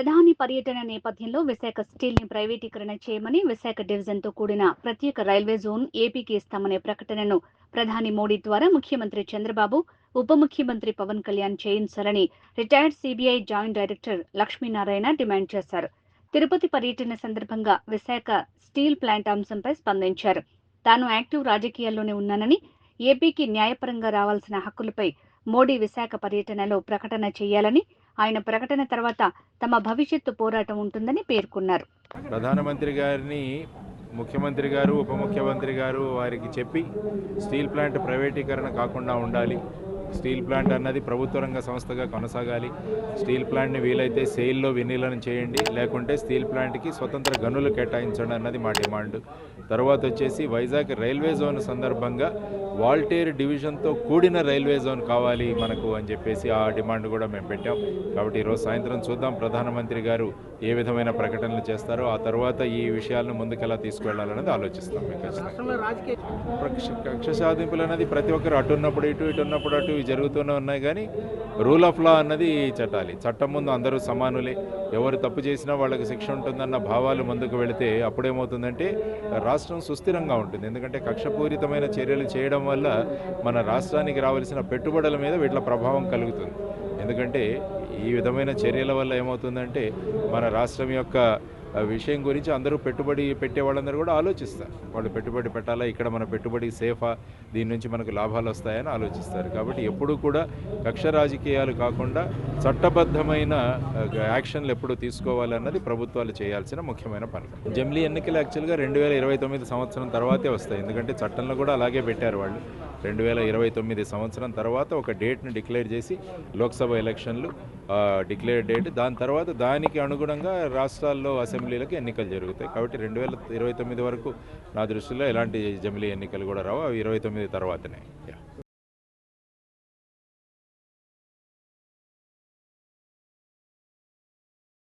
ప్రధాని పర్యటన నేపథ్యంలో విశాఖ స్టీల్ని ప్రైవేటీకరణ చేయమని విశాఖ డివిజన్తో కూడిన ప్రత్యేక రైల్వే జోన్ ఏపీకి ఇస్తామనే ప్రకటనను ప్రధాని మోడీ ద్వారా ముఖ్యమంత్రి చంద్రబాబు, ఉప ముఖ్యమంత్రి పవన్ కళ్యాణ్ చేయించాలని retired CBI joint director Lakshminarayana demand చేశారు. తిరుపతి పర్యటన సందర్భంగా విశాఖ స్టీల్ ప్లాంట్ అంశంపై స్పందించారు. తాను యాక్టివ్ రాజకీయాల్లోనే ఉన్నానని, ఏపీకి న్యాయపరంగా రావాల్సిన హక్కులపై మోడీ విశాఖ పర్యటనలో ప్రకటన చేయాలని, ఆయన ప్రకటన తర్వాత తమ భవిష్యత్తు పోరాటం ఉంటుందని పేర్కొన్నారు. ప్రధానమంత్రి గారిని ముఖ్యమంత్రి గారు, ఉప ముఖ్యమంత్రి గారు వారికి చెప్పి స్టీల్ ప్లాంట్ ప్రైవేటీకరణ కాకుండా ఉండాలి, స్టీల్ ప్లాంట్ అన్నది ప్రభుత్వ రంగ సంస్థగా కొనసాగాలి, స్టీల్ ప్లాంట్ని వీలైతే సేల్లో విలీనం చేయండి, లేకుంటే స్టీల్ ప్లాంట్కి స్వతంత్ర గనులు కేటాయించండి అన్నది మా డిమాండ్. తర్వాత వచ్చేసి వైజాగ్ రైల్వే జోన్ సందర్భంగా వాల్టేర్ డివిజన్తో కూడిన రైల్వే జోన్ కావాలి మనకు అని చెప్పేసి ఆ డిమాండ్ కూడా మేము పెట్టాం. కాబట్టి ఈరోజు సాయంత్రం చూద్దాం ప్రధానమంత్రి గారు ఏ విధమైన ప్రకటనలు చేస్తారో, ఆ తర్వాత ఈ విషయాలను ముందుకెలా తీసుకువెళ్లాలన్నది ఆలోచిస్తాం. కక్ష సాధింపులు అనేది ప్రతి ఒక్కరు అటు ఉన్నప్పుడు ఇటు, ఇటు ఉన్నప్పుడు అటు జరుగుతూనే ఉన్నాయి. కానీ రూల్ ఆఫ్ లా అన్నది చట్టం ముందు అందరూ సమానులే, ఎవరు తప్పు చేసినా వాళ్ళకి శిక్ష ఉంటుందన్న భావాలు ముందుకు వెళితే అప్పుడేమవుతుందంటే రాష్ట్రం సుస్థిరంగా ఉంటుంది. ఎందుకంటే కక్షపూరితమైన చర్యలు చేయడం వల్ల మన రాష్ట్రానికి రావాల్సిన పెట్టుబడుల మీద వీటిల ప్రభావం కలుగుతుంది. ఎందుకంటే ఈ విధమైన చర్యల వల్ల ఏమవుతుందంటే మన రాష్ట్రం యొక్క విషయం గురించి అందరూ పెట్టుబడి పెట్టే వాళ్ళందరూ కూడా ఆలోచిస్తారు. వాళ్ళు పెట్టుబడి పెట్టాలా, ఇక్కడ మన పెట్టుబడి సేఫా, దీని నుంచి మనకు లాభాలు వస్తాయని ఆలోచిస్తారు. కాబట్టి ఎప్పుడూ కూడా కక్ష రాజకీయాలు కాకుండా చట్టబద్ధమైన యాక్షన్లు ఎప్పుడు తీసుకోవాలన్నది ప్రభుత్వాలు చేయాల్సిన ముఖ్యమైన పని. జమిలీ ఎన్నికలు యాక్చువల్గా 2029 సంవత్సరం తర్వాతే వస్తాయి. ఎందుకంటే చట్టంలో కూడా అలాగే పెట్టారు వాళ్ళు. 2029 సంవత్సరం తర్వాత ఒక డేట్ని డిక్లేర్ చేసి లోక్సభ ఎలక్షన్లు డిక్లేర్ డేట్, దాని తర్వాత దానికి అనుగుణంగా రాష్ట్రాల్లో అసెంబ్లీలకు ఎన్నికలు జరుగుతాయి. కాబట్టి 2029 వరకు నా దృష్టిలో ఎలాంటి జమిలీ ఎన్నికలు కూడా రావు, అవి 29 తర్వాతనే.